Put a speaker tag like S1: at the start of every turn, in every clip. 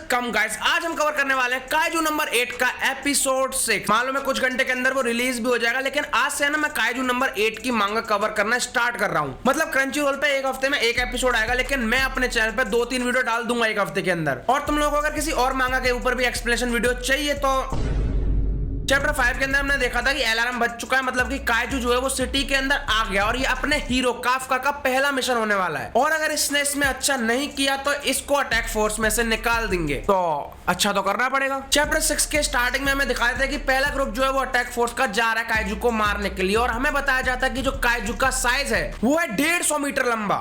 S1: Welcome guys, आज हम cover करने वाले हैं काइजू नंबर 8 का एपिसोड 6। मालूम है कुछ घंटे के अंदर वो रिलीज भी हो जाएगा, लेकिन आज से ना मैं काइजू नंबर 8 की मांगा कवर करना स्टार्ट कर रहा हूँ। मतलब क्रंची रोल पे एक हफ्ते में एक एपिसोड आएगा, लेकिन मैं अपने चैनल पे 2-3 वीडियो डाल दूंगा एक हफ्ते के अंदर। और तुम लोगों को अगर किसी और मांगा के ऊपर भी एक्सप्लेनेशन वीडियो चाहिए तो चैप्टर 5 के अंदर हमने देखा था कि अलार्म बज चुका है, मतलब कि काइजू जो है वो सिटी के अंदर आ गया और ये अपने हीरो काफका का पहला मिशन होने वाला है। और अगर इसने इसमें अच्छा नहीं किया तो इसको अटैक फोर्स में से निकाल देंगे, तो अच्छा तो करना पड़ेगा। चैप्टर 6 के स्टार्टिंग में हमें दिखाया था कि पहला ग्रुप जो है वो अटैक फोर्स का जा रहा है काइजू को मारने के लिए, और हमें बताया जाता है कि जो काइजू का साइज है वो है 150 मीटर लंबा,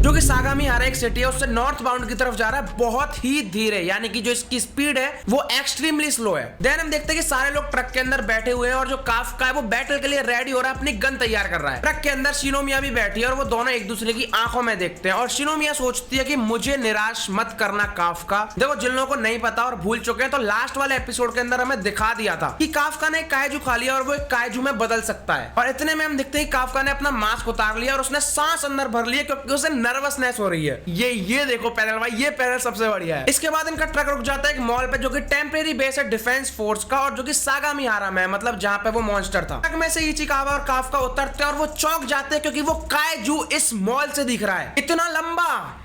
S1: जो कि सागामीहारा एक सिटी है उससे नॉर्थ बाउंड की तरफ जा रहा है बहुत ही धीरे, यानी कि जो इसकी स्पीड है वो एक्सट्रीमली स्लो है। देन हम देखते हैं कि सारे लोग ट्रक के अंदर बैठे हुए हैं और जो काफका है वो बैटल के लिए रेडी हो रहा है, अपनी गन तैयार कर रहा है। ट्रक के अंदर शिनोमिया भी बैठी है और वो दोनों एक दूसरे की आंखों में देखते हैं और शिनोमिया सोचती है कि मुझे निराश मत करना काफका। देखो, जिन लोगों को नहीं पता और भूल चुके हैं तो लास्ट वाले एपिसोड के अंदर हमें दिखा दिया था कि काफका ने काइजू खा लिया और वो एक काइजू में बदल सकता है। और इतने में हम देखते हैं काफका ने अपना मास्क उतार लिया और उसने सांस अंदर भर लिया क्योंकि उसे नर्वसनेस हो रही है। ये देखो पैनल भाई, ये पैनल सबसे बढ़िया है। इसके बाद इनका ट्रक रुक जाता है एक मॉल पे, जो कि टेम्परेरी बेस है डिफेंस फोर्स का और जो कि सागामीहारा में है, मतलब जहां पे वो मॉन्स्टर था। ट्रक में से इचिकावा और काफका उतरते हैं और वो चौंक जाते हैं क्योंकि वो काइजू इस मॉल से दिख रहा है, इतना लंबा।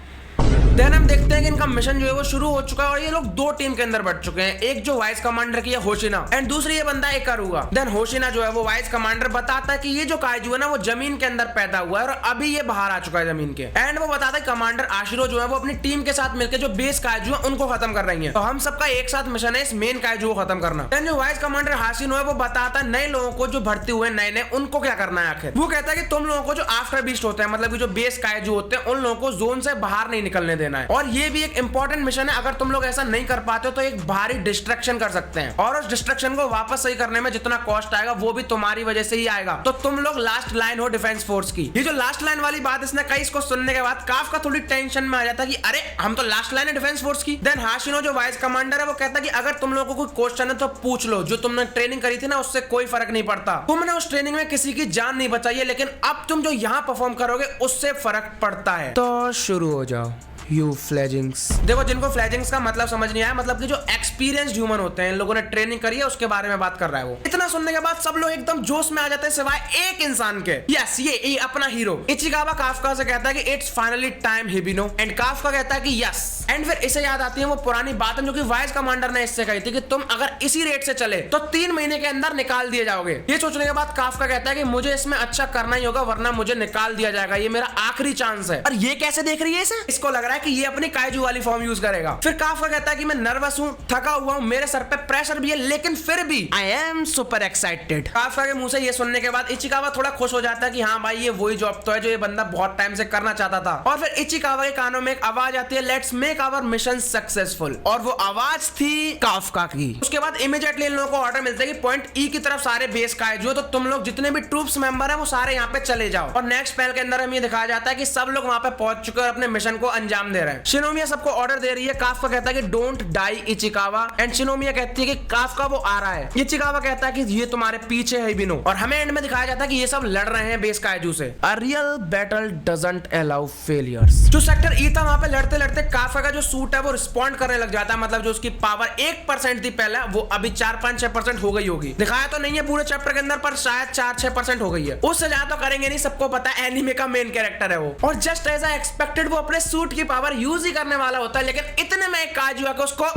S1: देन हम देखते हैं कि इनका मिशन जो है वो शुरू हो चुका है और ये लोग दो टीम के अंदर बढ़ चुके हैं, एक जो वाइस कमांडर की है होशिना एंड दूसरी ये बंदा इकारुगा। देन होशिना जो है वो वाइस कमांडर बताता है कि ये जो काइजू है ना वो जमीन के अंदर पैदा हुआ है और अभी ये बाहर आ चुका है जमीन के। एंड वो बताता है कमांडर आशिरो जो है वो अपनी टीम के साथ मिलकर जो बेस काइजू है उनको खत्म कर रही है, तो हम सबका एक साथ मिशन है इस मेन काइजू को खत्म करना। देन जो वाइस कमांडर हाशिनो है वो बताता है नए लोगों को जो भर्ती हुए नए उनको क्या करना है आखिर। वो कहता है कि तुम लोगों को जो आफ्टर बीस्ट होते हैं, मतलब जो बेस काइजू होते हैं, उन लोगों को जोन से बाहर नहीं निकलने देना है। और ये भी एक इंपॉर्टेंट मिशन है, अगर तुम लोग ऐसा नहीं कर पाते हो तो एक भारी डिस्ट्रक्शन कर सकते हैं और उस डिस्ट्रक्शन को वापस सही करने में जितना कॉस्ट आएगा वो भी तुम्हारी वजह से ही आएगा। तो तुम लोग लास्ट लाइन हो डिफेंस फोर्स की। ये जो लास्ट लाइन वाली बात इसने कही, इसको सुनने के बाद काफका थोड़ी टेंशन में आ जाता है कि अरे हम तो लास्ट लाइन है डिफेंस फोर्स की। देन हाशिनो जो वाइस कमांडर है वो कहता है कि अगर तुम लोगों को कोई क्वेश्चन है तो पूछ लो, जो तुमने ट्रेनिंग करी थी ना उससे कोई फर्क नहीं पड़ता। तुमने उस ट्रेनिंग में किसी की जान नहीं बचाई है, लेकिन अब तुम जो यहाँ परफॉर्म करोगे उससे फर्क पड़ता है। तो शुरू हो जाओ यू फ्लेजिंग्स। देखो, जिनको फ्लेजिंग्स का मतलब समझ नहीं आया, मतलब कि जो एक्सपीरियंस्ड ह्यूमन होते हैं, इन लोगों ने ट्रेनिंग करी है उसके बारे में बात कर रहा है वो। इतना सुनने के बाद सब लोग एकदम जोश में आ जाते हैं सिवाय एक इंसान के। यस, ये अपना हीरो इचिकावा काफका से कहता है कि it's finally time Hibino, and Kafka कहता है कि यस। एंड फिर इसे याद आती है वो पुरानी बात जो कि वाइस कमांडर ने इससे कही थी कि तुम अगर इसी रेट से चले तो 3 महीने के अंदर निकाल दिए जाओगे। ये सोचने के बाद काफका कहता है कि मुझे इसमें अच्छा करना ही होगा वरना मुझे निकाल दिया जाएगा, ये मेरा आखिरी चांस है। और ये कैसे देख रही है इसे? इसको लग रहा है कि ये अपनी काइजू वाली फॉर्म यूज करेगा। फिर काफका कहता है कि मैं नर्वस हूँ, थका हुआ हूँ, मेरे सर पे प्रेशर भी है, लेकिन फिर भी I am super excited. Kafka के मुंह से ये सुनने के बाद इचिकावा थोड़ा खुश हो जाता है कि हाँ भाई, ये वही जॉब तो है जो ये बंदा बहुत टाइम से करना चाहता था। और फिर इचिकावा के कानों में एक आवाज आती है, let's make our mission successful, और वो आवाज थी काफका की। उसके बाद इमीडिएटली इन लोगों को ऑर्डर मिलता है कि पॉइंट ई की तरफ सारे बेस काइजू, तो तुम लोग जितने भी ट्रूप्स मेंबर है वो सारे यहाँ पे चले जाओ। और नेक्स्ट पैनल के अंदर हमें दिखाया जाता है कि सब लोग वहां पे पहुंच चुके और अपने मिशन को अंजाम दे रहे हैं। शिनोमिया सबको ऑर्डर दे रही है, काफका कहता है कि don't die Ichikawa, and Shinomiya कहती है कि काफका वो आ रहा है। इचिकावा कहता है कि ये तुम्हारे पीछे है बिनो, और हमें एंड में दिखाया जाता है कि ये सब लड़ रहे हैं बेस काइजू से। A real battle doesn't allow failures. जो सेक्टर ई था वहां पे लड़ते लड़ते काफका का जो सूट है वो रिस्पॉन्ड करने लग जाता है, मतलब जो उसकी पावर 1% थी पहले वो अभी 4-5-6% हो गई होगी। दिखाया तो नहीं है पूरे चैप्टर के अंदर, पर शायद 4-6% हो गई है। उससे ज्यादा तो करेंगे नहीं, सबको पता है एनीमे का मेन कैरेक्टर है वो। और जस्ट एज आई एक्सपेक्टेड वो अपने सूट की पावर यूज ही करने वाला होता है, लेकिन इतने में काइजू आके उसको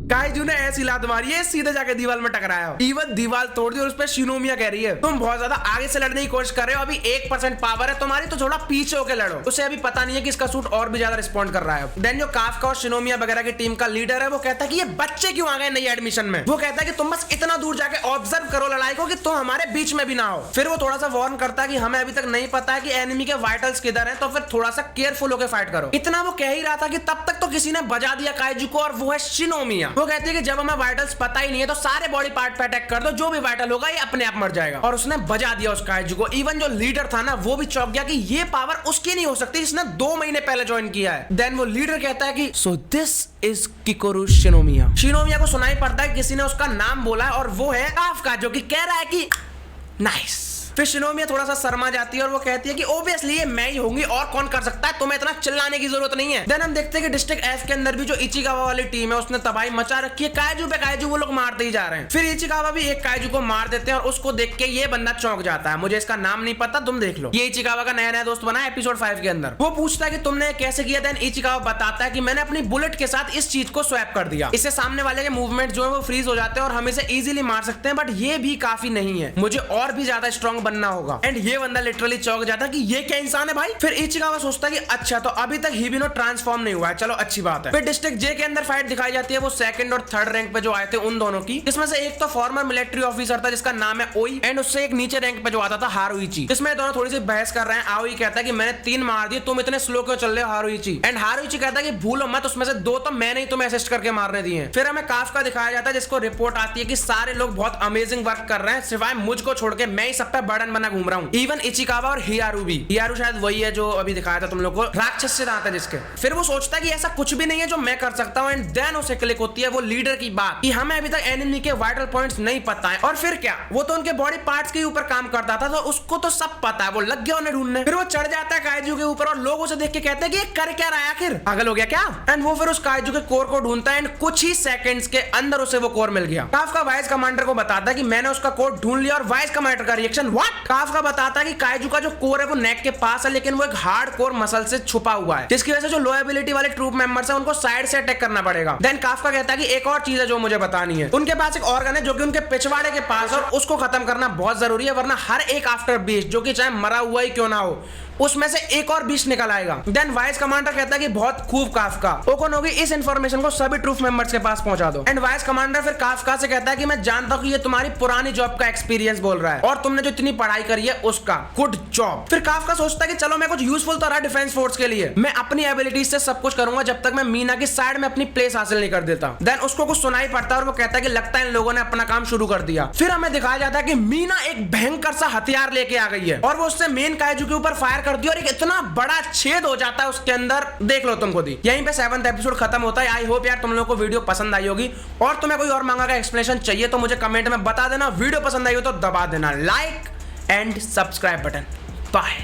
S1: काइजू ने ऐसी लात मारी है सीधे जाके दीवार में टकराया, इवन दीवार तोड़ दी। और उस पे शिनोमिया कह रही है तुम बहुत ज्यादा आगे से लड़ने की कोशिश कर रहे हो, अभी 1% पावर है तुम्हारी, तो थोड़ा पीछे होकर लड़ो। उसे अभी पता नहीं है कि इसका सूट और भी ज्यादा रिस्पॉन्ड कर रहा है। देन जो काफका और शिनोमिया वगैरह की टीम का लीडर है वो कहता है कि ये बच्चे क्यों आ गए नई एडमिशन में। वो कहता है कि तुम बस इतना दूर जाके ऑब्जर्व करो लड़ाई को कि तुम हमारे बीच में भी ना हो। फिर वो थोड़ा सा वार्न करता है कि हमें अभी तक नहीं पता है कि एनिमी के वाइटल्स किधर है, तो फिर थोड़ा सा केयरफुल होकर फाइट करो। इतना वो कह ही रहा था कि तब तक तो किसी ने बजा दिया काइजू को, और वो है शिनोमिया। वो कहती है कि जब हमें वाइटल्स पता ही नहीं है तो सारे बॉडी पार्ट पे अटैक कर दो, जो भी वाइटल होगा ये अपने आप मर जाएगा। और उसने बजा दिया उस काइजू को। इवन जो लीडर था ना वो भी चौंक गया कि ये पावर उसकी नहीं हो सकती जिसने 2 महीने पहले ज्वाइन किया है। देन वो लीडर कहता है कि so this is Kikoru Shinomiya. Shinomiya को सुनाई पड़ता है किसी ने उसका नाम बोला है और वो है काफका, जो कि कह रहा है कि नाइस। फिर शिनोमिया थोड़ा सा शर्मा जाती है और वो कहती है कि ओब्वियसली ये मैं ही होंगी और कौन कर सकता है, तुम्हें इतना चिल्लाने की जरूरत नहीं है। देन हम देखते हैं कि डिस्ट्रिक्ट एफ के अंदर भी जो इचिकावा वाली टीम है उसने तबाही मचा रखी है, काइजू पे काइजू वो लोग मारते ही जा रहे हैं। फिर इचिकावा भी एक काइजू को मार देते हैं और उसको देख के ये बंदा चौंक जाता है, मुझे इसका नाम नहीं पता, तुम देख लो। ये इचिकावा का नया नया दोस्त बना है एपिसोड 5 के अंदर। वो पूछता है कि तुमने कैसे किया। देन इचिकावा बताता है कि मैंने अपनी बुलेट के साथ इस चीज को स्वैप कर दिया, इससे सामने वाले के मूवमेंट जो है वो फ्रीज हो जाते हैं और हम इसे इजीली मार सकते हैं, बट ये भी काफी नहीं है, मुझे और भी ज्यादा स्ट्रॉन्ग बनना होगा। एंड ये बंदा लिटरली चौंक जाता है कि ये क्या इंसान है भाई। फिर इचिकावा सोचता है कि अच्छा तो अभी तक हिबिनो ट्रांसफॉर्म नहीं हुआ है, चलो अच्छी बात है। फिर डिस्ट्रिक्ट जे के अंदर फाइट दिखाई जाती है, वो सेकंड और थर्ड रैंक पे जो आए थे उन दोनों की, इसमें से एक तो फॉर्मर मिलिट्री ऑफिसर था जिसका नाम है ओई, एंड उससे एक नीचे रैंक पे जो आता था हारुइची। इसमें दोनों थोड़ी सी बहस कर रहे हैं। आओई कहता है कि मैंने 3 मार दिए, तुम इतने स्लो क्यों चल रहे हो हारुइची। एंड हारुइची कहता है कि भूलो मत, उसमें से 2 तो मैंने ही तुम्हें असिस्ट करके मारने दिए। फिर हमें काफका दिखाया जाता है जिसको रिपोर्ट आती है कि सारे लोग बहुत अमेजिंग वर्क कर रहे हैं, सिवाय मुझको छोड़ के, मैं ही सब पे बर्डन बना घूम रहा हूँ। इवन इचिकावा और हियारू भी। हियारू शायद वही है जो अभी दिखाया था तुम लोग को, राक्षस से दांत है जिसके। फिर वो सोचता है कि ऐसा कुछ भी नहीं है जो मैं कर सकता हूँ। एंड देन उसे क्लिक होती है वो लीडर की बात कि हमें अभी तक एनिमी के वाइटल पॉइंट्स नहीं पता है। और फिर क्या, वो तो उनके बॉडी पार्ट्स के ऊपर काम करता था, तो उसको तो सब पता है, वो लग गया उन्हें ढूंढने। फिर वो चढ़ जाता है काइजू के ऊपर और लोग उसे देख के कहते हैं कि ये कर क्या रहा है आखिर, पागल हो गया क्या। एंड वो फिर उस काइजू के कोर को ढूंढता है एंड कुछ ही सेकंड्स के अंदर उसे वो कोर मिल गया। काफका वाइस कमांडर को बताता है कि मैंने उसका कोर ढूंढ लिया और वाइस कमांडर का रिएक्शन व्हाट। काफका बताता है कि काइजू का जो कोर है वो नेक के पास है, लेकिन वो एक हार्ड कोर मसल से छुपा हुआ है, जिसकी वजह से जो लो एबिलिटी वाले ट्रूप मेंबर्स हैं उनको साइड से अटैक करना पड़ेगा। देन काफका कहता है कि एक और चीज है जो मुझे बतानी है। उनके पास एक ऑर्गन है जो कि उनके पिछवाड़े के पास, और उसको खत्म करना बहुत जरूरी है, वरना हर एक आफ्टर बीस्ट जो कि चाहे मरा हुआ ही क्यों ना हो उसमें से एक और बीस्ट निकल आएगा। देन वाइस कमांडर कहता है कि बहुत खूब काफका, ओकोनोगी इस इंफॉर्मेशन को सभी ट्रूप मेंबर्स के पास पहुंचा दो। एंड वाइस कमांडर फिर काफका से कहता है कि मैं जानता हूं कि ये तुम्हारी पुरानी जॉब का एक्सपीरियंस बोल रहा है और तुमने जो इतनी पढ़ाई करी है उसका, गुड जॉब। फिर काफका सोचता है कि चलो मैं कुछ यूजफुल तो रहा डिफेंस फोर्स के लिए, मैं अपनी एबिलिटीज से सब कुछ करूंगा जब तक मैं मीना की साइड में अपनी प्लेस हासिल नहीं कर देता। देन उसको कुछ सुनाई पड़ता है और वो कहता है कि लगता है इन लोगों ने अपना काम शुरू कर दिया। फिर हमें दिखाया जाता है कि मीना एक भयंकर सा हथियार लेके आ गई है और वो उससे मेन काइजू के ऊपर फायर कर दिया और एक इतना बड़ा छेद हो जाता है उसके अंदर, देख लो तुम खुद ही। यहीं पे 7th एपिसोड खत्म होता है। आई होप यार तुम लोगों को वीडियो पसंद आई होगी, और तुम्हें कोई और मांगा का एक्सप्लेनेशन चाहिए तो मुझे कमेंट में बता देना। वीडियो पसंद आई हो तो दबा देना like and subscribe button. Bye.